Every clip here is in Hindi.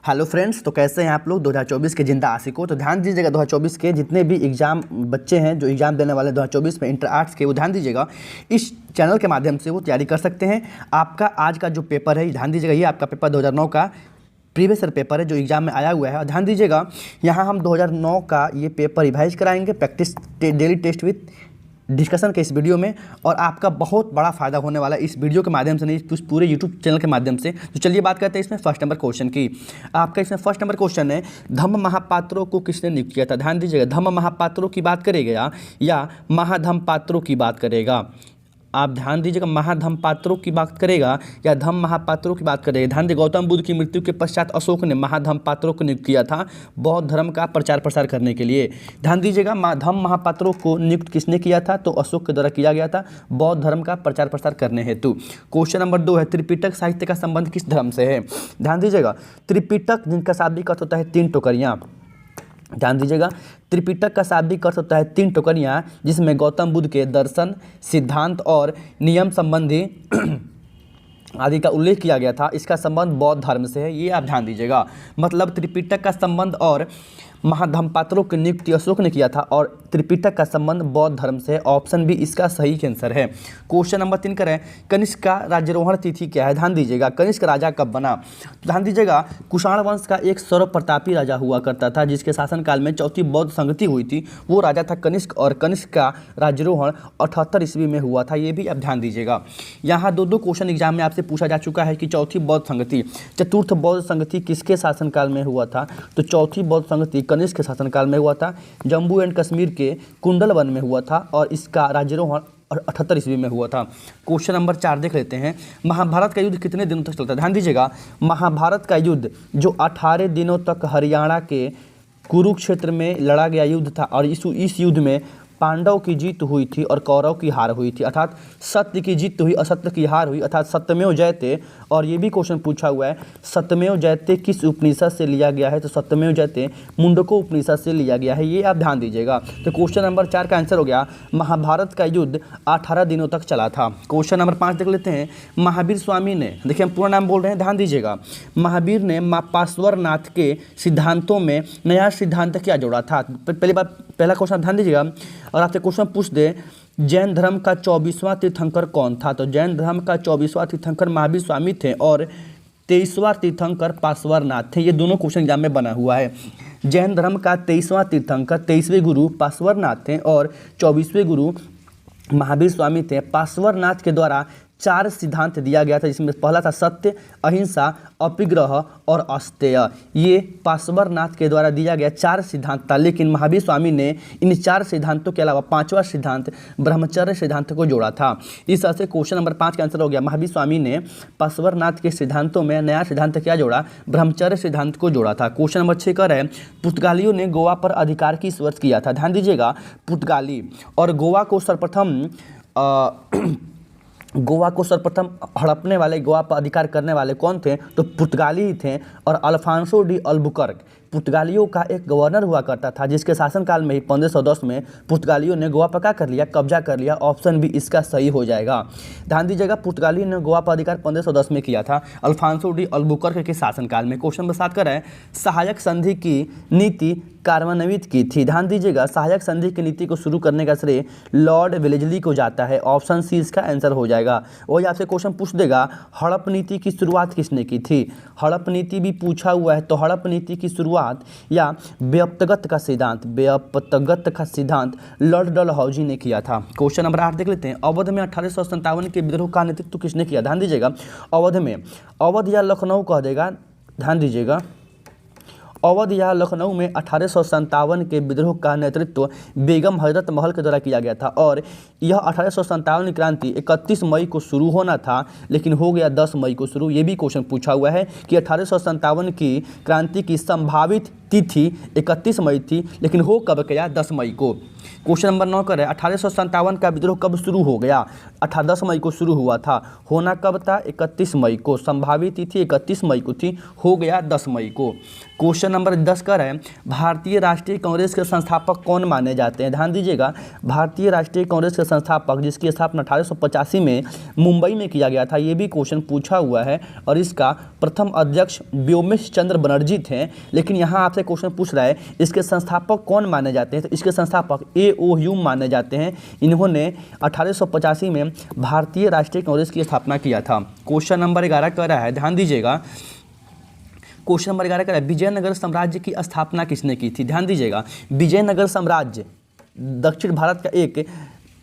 हेलो फ्रेंड्स, तो कैसे हैं आप लोग 2024 के जिंदा आशिकों। तो ध्यान दीजिएगा 2024 के जितने भी एग्ज़ाम बच्चे हैं जो एग्ज़ाम देने वाले 2024 में इंटर आर्ट्स के, वो ध्यान दीजिएगा इस चैनल के माध्यम से वो तैयारी कर सकते हैं। आपका आज का जो पेपर है, ध्यान दीजिएगा, ये आपका पेपर 2009 का प्रीवियस ईयर पेपर है जो एग्ज़ाम में आया हुआ है। और ध्यान दीजिएगा यहाँ हम 2009 का ये पेपर रिवाइज कराएंगे practice daily test with discussion के इस वीडियो में, और आपका बहुत बड़ा फायदा होने वाला है इस वीडियो के माध्यम से, नहीं इस पूरे यूट्यूब चैनल के माध्यम से। तो चलिए बात करते हैं इसमें फर्स्ट नंबर क्वेश्चन की। आपका इसमें फर्स्ट नंबर क्वेश्चन है, धम्म महापात्रों को किसने नियुक्त किया था। ध्यान दीजिएगा, धम्म महापात्रों की बात करेगा या महाधम्म पात्रों की बात करेगा। आप ध्यान दीजिएगा, महाधम्म पात्रों की बात करेगा या धम्म महापात्रों की बात करेगा। ध्यान दीजिए, गौतम बुद्ध की मृत्यु के पश्चात अशोक ने महाधम्म पात्रों को नियुक्त किया था बौद्ध धर्म का प्रचार प्रसार करने के लिए। ध्यान दीजिएगा, धम्म महापात्रों को नियुक्त किसने किया था, तो अशोक के द्वारा किया गया था बौद्ध धर्म का प्रचार प्रसार करने हेतु। क्वेश्चन नंबर 2 है, त्रिपिटक साहित्य का संबंध किस धर्म से है। ध्यान दीजिएगा, त्रिपिटक जिनका शाब्दिक अर्थ होता है 3 टोकरियाँ। ध्यान दीजिएगा, त्रिपिटक का शाब्दिक अर्थ होता है 3 टोकरियाँ, जिसमें गौतम बुद्ध के दर्शन, सिद्धांत और नियम संबंधी आदि का उल्लेख किया गया था। इसका संबंध बौद्ध धर्म से है, ये आप ध्यान दीजिएगा। मतलब त्रिपिटक का संबंध और महाधम्म पात्रों की नियुक्ति अशोक ने किया था और त्रिपिटक का संबंध बौद्ध धर्म से। ऑप्शन बी इसका सही आंसर है। क्वेश्चन नंबर 3 करें, कनिष्क का राज्यारोहण तिथि क्या है। ध्यान दीजिएगा, कनिष्क राजा कब बना। ध्यान दीजिएगा, कुषाण वंश का एक सर्व प्रतापी राजा हुआ करता था जिसके शासनकाल में चौथी बौद्ध संगति हुई थी। वो राजा था कनिष्क, और कनिष्क का राज्यारोहण 78 ईस्वी में हुआ था। ये भी आप ध्यान दीजिएगा। यहाँ दो क्वेश्चन एग्जाम में आपसे पूछा जा चुका है कि चौथी बौद्ध संगति, चतुर्थ बौद्ध संगति किसके शासनकाल में हुआ था। तो चौथी बौद्ध संगति कनिष्क के शासनकाल में हुआ था, जम्मू एंड कश्मीर के कुंडल वन में हुआ था, और इसका राज्यारोहण 78 ईस्वी में हुआ था। क्वेश्चन नंबर 4 देख लेते हैं, महाभारत का युद्ध कितने दिनों तक चलता है। ध्यान दीजिएगा, महाभारत का युद्ध जो 18 दिनों तक हरियाणा के कुरुक्षेत्र में लड़ा गया युद्ध था, और इस युद्ध में पांडव की जीत हुई थी और कौरव की हार हुई थी। अर्थात सत्य की जीत हुई, असत्य की हार हुई, अर्थात सत्यमेव जयते। और ये भी क्वेश्चन पूछा हुआ है, सत्यमेव जयते किस उपनिषद से लिया गया है। तो सत्यमेव जयते मुंडको उपनिषद से लिया गया है, ये आप ध्यान दीजिएगा। तो क्वेश्चन नंबर 4 का आंसर हो गया, महाभारत का युद्ध 18 दिनों तक चला था। क्वेश्चन नंबर 5 देख लेते हैं, महावीर स्वामी ने, देखिए हम पूरा नाम बोल रहे हैं, ध्यान दीजिएगा, महावीर ने पार्श्वनाथ के सिद्धांतों में नया सिद्धांत क्या जोड़ा था। पहला क्वेश्चन ध्यान दीजिएगा। और आपसे क्वेश्चन पूछ दे, जैन धर्म का 24वां तीर्थंकर कौन था। तो जैन धर्म का 24वां तीर्थंकर महावीर स्वामी थे और 23वां तीर्थंकर पार्श्वनाथ थे। ये दोनों क्वेश्चन एग्जाम में बना हुआ है। जैन धर्म का 23वां तीर्थंकर, 23वें गुरु पार्श्वनाथ थे और 24वें गुरु महावीर स्वामी थे। पार्श्वनाथ के द्वारा 4 सिद्धांत दिया गया था, जिसमें पहला था सत्य, अहिंसा, अपिग्रह और अस्तेय। ये पार्श्वनाथ के द्वारा दिया गया 4 सिद्धांत था, लेकिन महावीर स्वामी ने इन 4 सिद्धांतों के अलावा 5वां सिद्धांत ब्रह्मचर्य सिद्धांत को जोड़ा था। इस तरह से क्वेश्चन नंबर 5 का आंसर हो गया, महावीर स्वामी ने पार्श्वनाथ के सिद्धांतों में नया सिद्धांत क्या जोड़ा, ब्रह्मचर्य सिद्धांत को जोड़ा था। क्वेश्चन नंबर 6 का है, पुर्तगालियों ने गोवा पर अधिकार किस वर्ष किया था। ध्यान दीजिएगा, पुर्तगाली और गोवा को सर्वप्रथम हड़पने वाले, गोवा पर अधिकार करने वाले कौन थे, तो पुर्तगाली ही थे। और अल्फांसो डी अल्बुकर्क पुर्तगालियों का एक गवर्नर हुआ करता था, जिसके शासनकाल में ही 1510 में पुर्तगालियों ने गोवा पर क्या कर लिया, कब्जा कर लिया। ऑप्शन भी इसका सही हो जाएगा। ध्यान दीजिएगा, पुर्तगाली ने गोवा पर अधिकार 1510 में किया था, अल्फांसो डी अल्बुकर्क के शासनकाल में। क्वेश्चन नंबर 7 कर रहे हैं, सहायक संधि की नीति कार्यान्वित की थी। ध्यान दीजिएगा, सहायक संधि की नीति को शुरू करने का श्रेय लॉर्ड वेलेस्ली को जाता है। ऑप्शन सी इसका आंसर हो जाएगा। वही आपसे क्वेश्चन पूछ देगा, हड़प नीति की शुरुआत किसने की थी। हड़प नीति भी पूछा हुआ है, तो हड़प नीति की शुरुआत या व्याप्तगत का सिद्धांत लॉर्ड डलहौजी ने किया था। क्वेश्चन नंबर 8 देख लेते हैं, अवध में 1857 के विद्रोह का नेतृत्व किसने किया। ध्यान दीजिएगा, अवध या लखनऊ कह देगा। ध्यान दीजिएगा, अवध या लखनऊ में 1857 के विद्रोह का नेतृत्व बेगम हजरत महल के द्वारा किया गया था, और यह 1857 क्रांति 31 मई को शुरू होना था, लेकिन हो गया 10 मई को शुरू। ये भी क्वेश्चन पूछा हुआ है कि 1857 की क्रांति की संभावित तिथि 31 मई थी, लेकिन हो कब गया, 10 मई को। क्वेश्चन नंबर 9 कर है 1857 का विद्रोह कब शुरू हो गया? 10 मई को शुरू हुआ था। होना कब था? 31 मई को। संभावित तिथि 31 मई को थी, हो गया 10 मई को। क्वेश्चन नंबर 10 कर है भारतीय राष्ट्रीय कांग्रेस के संस्थापक कौन माने जाते हैं? ध्यान दीजिएगा, भारतीय राष्ट्रीय कांग्रेस के संस्थापक जिसकी स्थापना 1885 में मुंबई में किया गया था, ये भी क्वेश्चन पूछा हुआ है और इसका प्रथम अध्यक्ष व्योमेश चंद्र बनर्जी थे। लेकिन यहाँ आपसे क्वेश्चन पूछ रहा है इसके संस्थापक कौन माने जाते हैं, तो इसके संस्थापक ए.ओ. ह्यूम माने जाते हैं। इन्होंने 1885 में भारतीय राष्ट्रीय कांग्रेस की स्थापना किया था। क्वेश्चन नंबर 11 कह रहा है, ध्यान दीजिएगा, क्वेश्चन नंबर 11 कह रहा है विजयनगर साम्राज्य की स्थापना किसने की थी? ध्यान दीजिएगा, विजयनगर साम्राज्य दक्षिण भारत का एक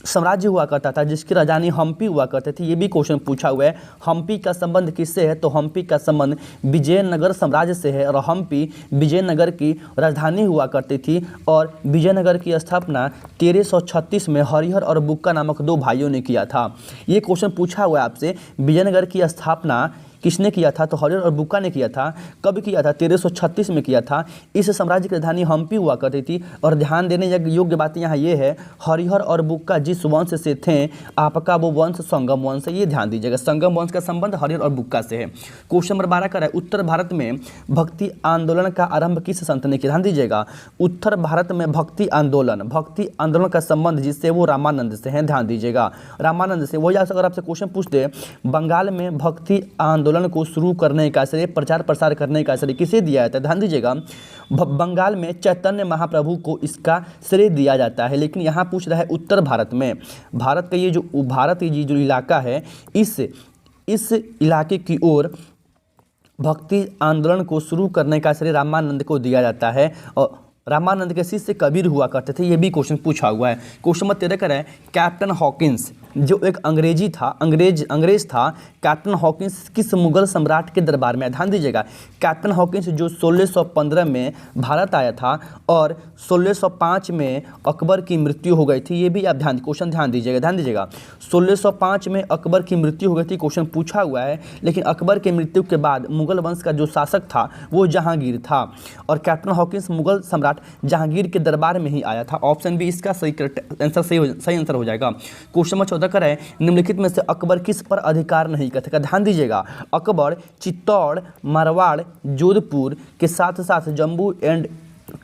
साम्राज्य हुआ करता था जिसकी राजधानी हम्पी हुआ करती थी। ये भी क्वेश्चन पूछा हुआ है। हम्पी का संबंध किससे है? तो हम्पी का संबंध विजयनगर साम्राज्य से है और हम्पी विजयनगर की राजधानी हुआ करती थी और विजयनगर की स्थापना 1336 में हरिहर और बुक्का नामक 2 भाइयों ने किया था। ये क्वेश्चन पूछा हुआ है आपसे, विजयनगर की स्थापना किसने किया था? तो हरिहर और बुक्का ने किया था। कब किया था? 1336 में किया था। इस साम्राज्य की राजधानी हम्पी हुआ करती थी और ध्यान देने योग्य बात यहाँ ये है, हरिहर और बुक्का जिस वंश से थे आपका वो वंश संगम वंश है। ये ध्यान दीजिएगा, संगम वंश का संबंध हरिहर और बुक्का से है। क्वेश्चन नंबर 12 का है उत्तर भारत में भक्ति आंदोलन का आरंभ किस संत ने किया? ध्यान दीजिएगा, उत्तर भारत में भक्ति आंदोलन का संबंध जिससे वो रामानंद से है। ध्यान दीजिएगा, रामानंद से। वही अगर आपसे क्वेश्चन पूछते बंगाल में भक्ति आंदोलन को शुरू करने का श्रेय, प्रचार प्रसार करने का श्रेय किसे दिया जाता है? ध्यान दीजिएगा, बंगाल में चैतन्य महाप्रभु को इसका श्रेय दिया जाता है। लेकिन यहाँ पूछ रहा है उत्तर भारत में, भारत का ये जो इलाका है, इस इलाके की ओर भक्ति आंदोलन को शुरू करने का श्रेय रामानंद को दिया जाता है और रामानंद के शिष्य कबीर हुआ करते थे। ये भी क्वेश्चन पूछा हुआ है। क्वेश्चन नंबर 13 कर है कैप्टन हॉकिंस जो एक अंग्रेज था, कैप्टन हॉकिंस किस मुगल सम्राट के दरबार में? ध्यान दीजिएगा, कैप्टन हॉकिंस जो 1615 में भारत आया था और 1605 में अकबर की मृत्यु हो गई थी। ये भी आप ध्यान दीजिएगा 1605 में अकबर की मृत्यु हो गई थी, क्वेश्चन पूछा हुआ है। लेकिन अकबर के मृत्यु के बाद मुगल वंश का जो शासक था वो जहांगीर था और कैप्टन हॉकिंस मुगल सम्राट जहांगीर के दरबार में ही आया था। ऑप्शन बी इसका सही आंसर हो जाएगा। क्वेश्चन नंबर 14 कर है निम्नलिखित में से अकबर किस पर अधिकार नहीं कर सका? ध्यान दीजिएगा, अकबर चित्तौड़, मारवाड़, जोधपुर के साथ साथ जम्मू एंड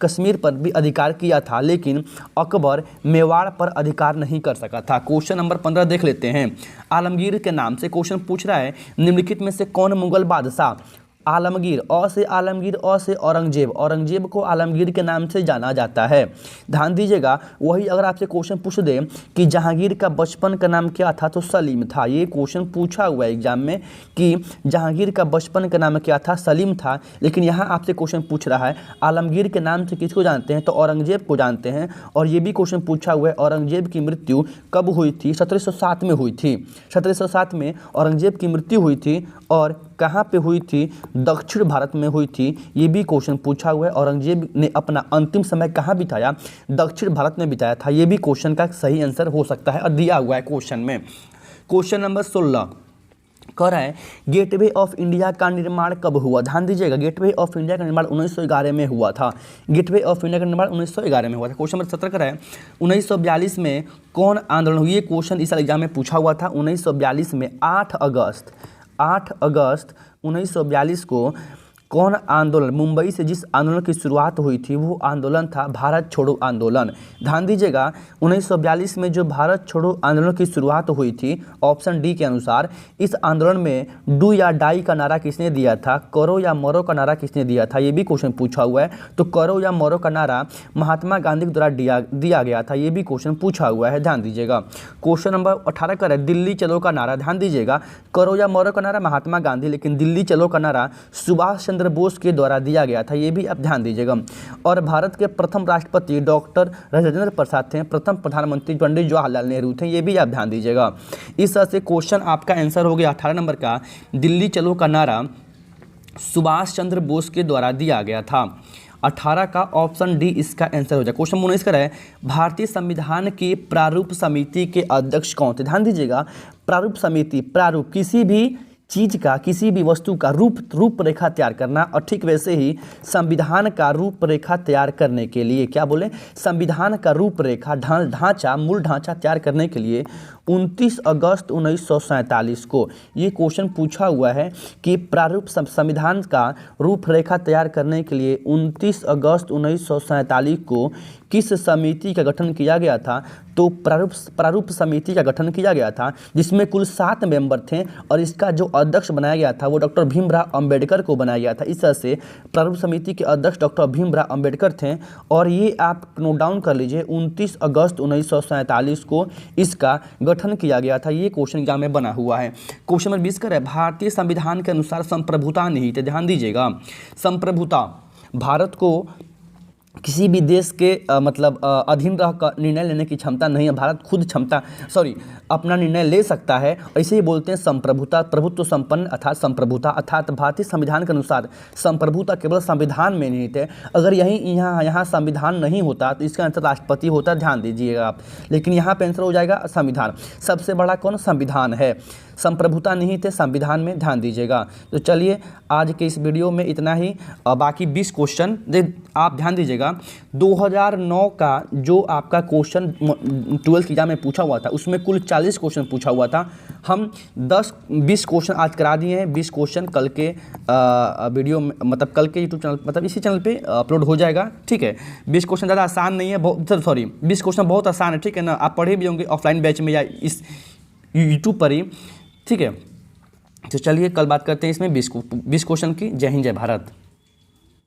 कश्मीर पर भी अधिकार किया था, लेकिन अकबर मेवाड़ पर अधिकार नहीं कर सका था। क्वेश्चन नंबर 15 देख लेते हैं। आलमगीर के नाम से क्वेश्चन पूछ रहा है निम्नलिखित में से कौन मुगल बादशाह? आलमगीर, अ से आलमगीर, अ से औरंगजेब को आलमगीर के नाम से जाना जाता है। ध्यान दीजिएगा, वही अगर आपसे क्वेश्चन पूछ दे कि जहांगीर का बचपन का नाम क्या था? तो सलीम था। ये क्वेश्चन पूछा हुआ है एग्जाम में कि जहांगीर का बचपन का नाम क्या था? सलीम था। लेकिन यहाँ आपसे क्वेश्चन पूछ रहा है आलमगीर के नाम से किसको जानते हैं? तो औरंगजेब को जानते हैं। और ये भी क्वेश्चन पूछा हुआ है औरंगजेब की मृत्यु कब हुई थी? 1707 में हुई थी। 1707 में औरंगजेब की मृत्यु हुई थी और कहाँ पे हुई थी? दक्षिण भारत में हुई थी। ये भी क्वेश्चन पूछा हुआ है औरंगजेब ने अपना अंतिम समय कहाँ बिताया? दक्षिण भारत में बिताया था। ये भी क्वेश्चन का सही आंसर हो सकता है और दिया हुआ है क्वेश्चन में। क्वेश्चन नंबर 16 कह रहा है गेटवे ऑफ इंडिया का निर्माण कब हुआ? ध्यान दीजिएगा, गेटवे ऑफ इंडिया का निर्माण 1911 में हुआ था। गेटवे ऑफ इंडिया का निर्माण 1911 में हुआ था। क्वेश्चन नंबर 17 कह रहा है 1942 में कौन आंदोलन हुई? ये क्वेश्चन इस एग्जाम में पूछा हुआ था। 1942 में 8 अगस्त 1942 को कौन आंदोलन, मुंबई से जिस आंदोलन की शुरुआत हुई थी वो आंदोलन था भारत छोड़ो आंदोलन। ध्यान दीजिएगा, 1942 में जो भारत छोड़ो आंदोलन की शुरुआत हुई थी ऑप्शन डी के अनुसार, इस आंदोलन में डू या डाई का नारा किसने दिया था? करो या मरो का नारा किसने दिया था? ये भी क्वेश्चन पूछा हुआ है। तो करो या मरो का नारा महात्मा गांधी के द्वारा दिया गया था। ये भी क्वेश्चन पूछा हुआ है, ध्यान दीजिएगा। क्वेश्चन नंबर 18 का है दिल्ली चलो का नारा। ध्यान दीजिएगा, करो या मरो का नारा महात्मा गांधी, लेकिन दिल्ली चलो का नारा सुभाष चंद्र बोस के द्वारा दिया गया था। ये भी आप ध्यान दीजिएगा। और भारत के प्रथम राष्ट्रपति डॉक्टर राजेंद्र प्रसाद थे, प्रथम प्रधानमंत्री पंडित जवाहरलाल नेहरू थे। ये भी आप ध्यान दीजिएगा। इस तरह से क्वेश्चन आपका आंसर हो गया 18 नंबर का, दिल्ली चलो का नारा सुभाष चंद्र बोस के द्वारा दिया गया था। 18 का ऑप्शन डी इसका आंसर हो जाए। क्वेश्चन 19 का है भारतीय संविधान की प्रारूप समिति के अध्यक्ष कौन थे? ध्यान दीजिएगा, प्रारूप समिति, प्रारूप किसी भी चीज़ का, किसी भी वस्तु का रूपरेखा तैयार करना। और ठीक वैसे ही संविधान का रूपरेखा तैयार करने के लिए, क्या बोले, संविधान का रूपरेखा ढांचा, मूल ढांचा तैयार करने के लिए 29 अगस्त 1947 को ये क्वेश्चन पूछा हुआ है कि प्रारूप संविधान का रूपरेखा तैयार करने के लिए 29 अगस्त 1947 को किस समिति का गठन किया गया था। तो प्रारूप समिति का गठन किया गया था, जिसमें कुल 7 मेंबर थे और इसका जो अध्यक्ष बनाया गया था वो डॉक्टर भीमराव अंबेडकर को बनाया गया था। इस तरह से प्रारूप समिति के अध्यक्ष डॉक्टर भीमराव अंबेडकर थे। और ये आप नोट डाउन कर लीजिए, 29 अगस्त 1947 को इसका गठन किया गया था। ये क्वेश्चन एग्जाम में बना हुआ है। क्वेश्चन नंबर 20 है, भारतीय संविधान के अनुसार संप्रभुता निहित है। ध्यान दीजिएगा, संप्रभुता, भारत को किसी भी देश के अधीन रहकर निर्णय लेने की क्षमता नहीं है। भारत खुद अपना निर्णय ले सकता है। ऐसे ही बोलते हैं संप्रभुता, प्रभुत्व संपन्न अर्थात संप्रभुता, अर्थात भारतीय संविधान के अनुसार संप्रभुता केवल संविधान में निहित है। अगर यहाँ संविधान नहीं होता तो इसका आंसर राष्ट्रपति होता, ध्यान दीजिएगा आप। लेकिन यहाँ पे आंसर हो जाएगा संविधान। सबसे बड़ा कौन, संविधान है। संप्रभुता निहित है संविधान में, ध्यान दीजिएगा। तो चलिए आज के इस वीडियो में इतना ही। बाकी 20 क्वेश्चन आप ध्यान दीजिएगा। 2009 का जो आपका क्वेश्चन 12th एग्जाम में पूछा हुआ था उसमें कुल 40 क्वेश्चन पूछा हुआ था। हम 20 क्वेश्चन आज करा दिए हैं। 20 क्वेश्चन कल के वीडियो में, कल के यूट्यूब चैनल, इसी चैनल पे अपलोड हो जाएगा, ठीक है। 20 क्वेश्चन ज़्यादा आसान नहीं है, 20 क्वेश्चन बहुत आसान है, ठीक है ना। आप पढ़े भी होंगे ऑफलाइन बैच में या इस यूट्यूब पर ही, ठीक है। तो चलिए कल बात करते हैं इसमें 20 क्वेश्चन की। जय हिंद, जय भारत।